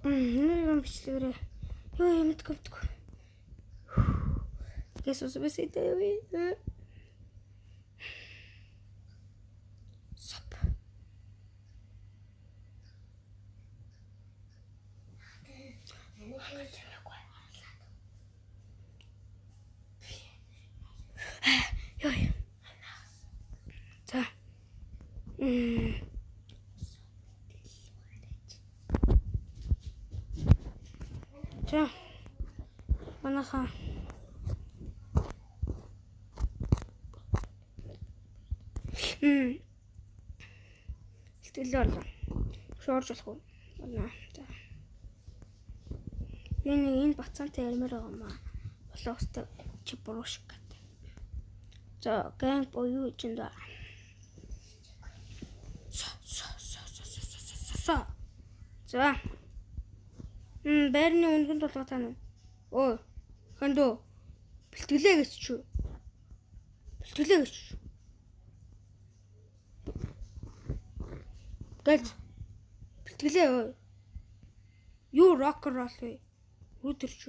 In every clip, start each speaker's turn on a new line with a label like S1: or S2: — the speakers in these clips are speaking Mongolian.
S1: Юм бичлээрээ. Юу юм мэдгүй. Гэсус бисэдээ. Соп. Ёй. За. За. Манайхаа Сэтгэлээ орлоо. Шуурж болох уу? За. Энэ бацаантай ярмаар байгаа юм аа. Болохостой чи буруу шиг гэдэг. За, гэнг боёо чинь да. За. Байрны өнгөнд толгой тань. Өө. Хандуу. Бэлтгэлээ гэж шүү. Гэлж. Бэлтгэлээ өө. Юу рок н ролл вэ? Өдөрч.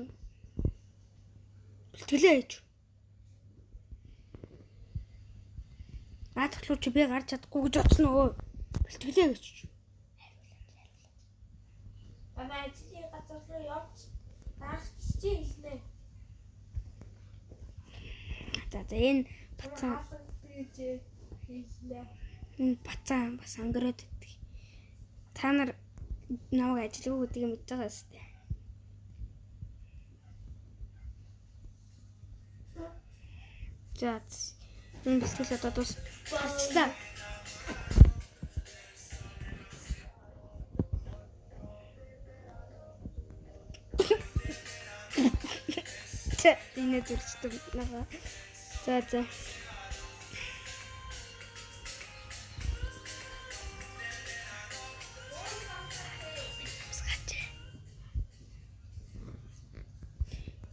S1: Бэлтгэлээ гэж. Наадхлуу чи би гарч чадахгүй гэж бодсон уу? Бэлтгэлээ гэж. Манай эцгийн газар руу явж дагч чи хэлнэ. За энэ бацаа гэж хэллээ. Энэ бацаа бас ангөрөөд идэх. Та нар намайг ажилгүй гэдгийг мэдж байгаа зү. За энэ бэлтгэл одоо дуус харчлаа. Энэ зүрчтэй байгаа. За.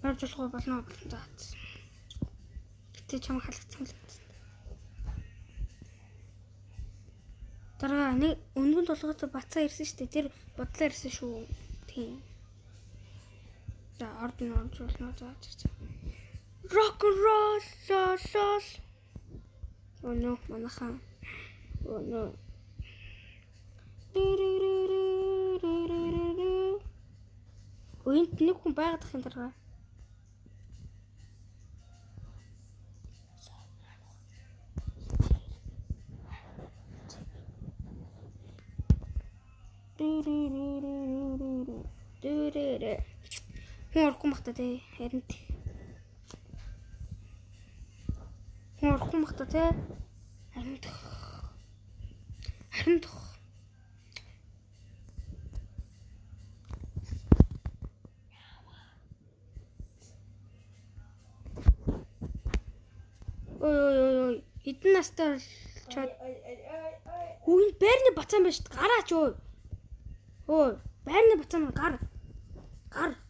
S1: Орж болох болно. За. Гэтэ чам халагдсан л байна. Дараа нэг өнгөнд толгойтой бацаа ирсэн шүү дээ. Тэр бодлоо ирсэн шүү. Тийм. За орж болно. За. Rock and roll, lol. Oh no, манайхан. Oh no. Энд нэг хүн байгаад их юм дараа. Хүн орохгүй махтаа тий. Харин Орхон махта те. Харин Ой. Эдэн настай чод. Үн байрны бацаан байж гараач өө. Ой, байрны бацаан гар. Гараач.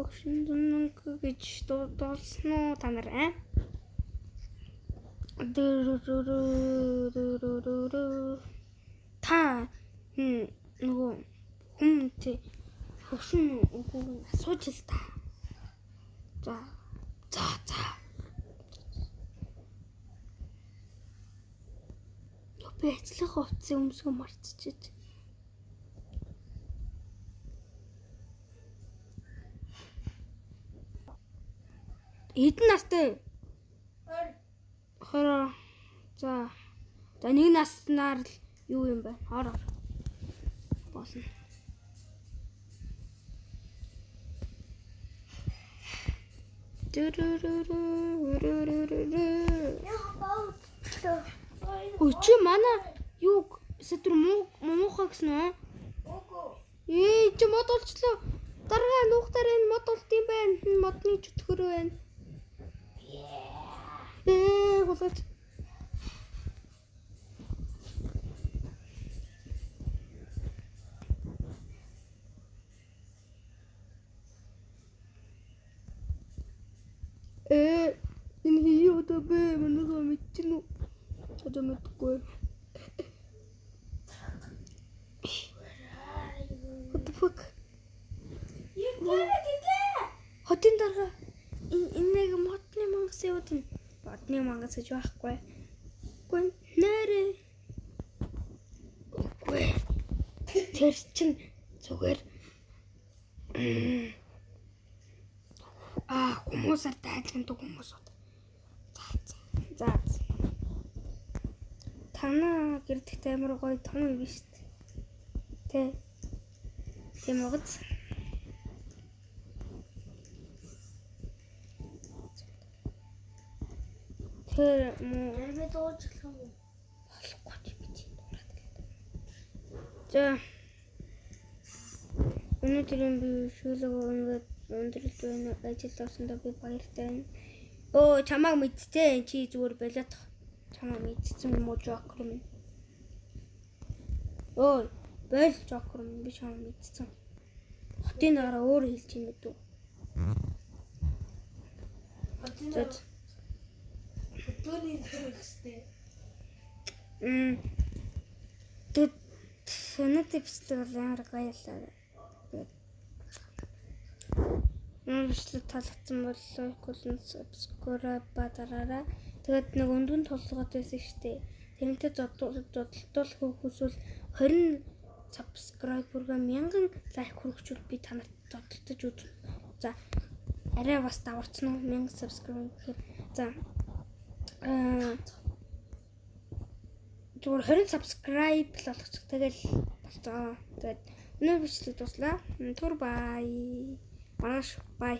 S1: Өгшин гэж дуулсан уу та нар аа? Та нөгөө хүмтэй өгшин үгүй асууж л та. За. Би ажлынхаа утсыг өмсгөө марцчихэж. Эдэн настай. 20. За нэг наснаар л юу юм бэ? Ороо. Болно. Ой чи манай юу сэтэр муухай гэсэн үү? Үгүй. Чи мод олчлоо. Даргаа нуухтаар энэ мод олд юм байна. Модны чөтгөр байна. Болооч. Энэ хий одоо бэ? Манайхаа мэдчихнэ үү? Одоо мэдгүй. What the fuck? Хотын дараа энэ нэг модны мангас яваад байна. Модны мангас гэж байхгүй. Үгүй нэрээ. Үгүй. Тэр чин зүгээр хүмүүсээр дайлагдаг хүмүүсүүд. За. Танаа гэрдэгтэй амар гоё том юм биш үү? Тэ. Тийм уу? Тэр муу дуучлах юм уу? Болохгүй би чи дуурайд гэлээ. За. Өнөөдрийн би шүлэг өнгөд өндөрлөж байна. Ажил авсандаа би баяртай байна. Оо чамааг мэдтээ. Чи зүгээр болоод чамаа мэдсэн юм уу Жокер минь? Ой, бол Жокер минь би чамаа мэдсэн. Хотын дараа өөр хэлж юм гэдэг. Хотын хэрэгтэй. Тэд өнөөдөр бичлэг амар гоёлаа. Бичлэг таалагдсан бол лайк, subscribe дараарай. Тэгээд нэг өндгөн толгойд байсан шүү дээ. Тэрнтэй зодтолдуулах хүсвэл 20 subscriber-га 1000 лайк хүргэжүүл би танарт зодтолдож үзье. За. Арай бас даварцсан уу 1000 subscriber гэхээр. За. Зүгээр 20 subscribe л болгочих. Тэгэл болцоо. Тэгээд өнөө бичлэг дуслаа. Түр бай. Маш бай.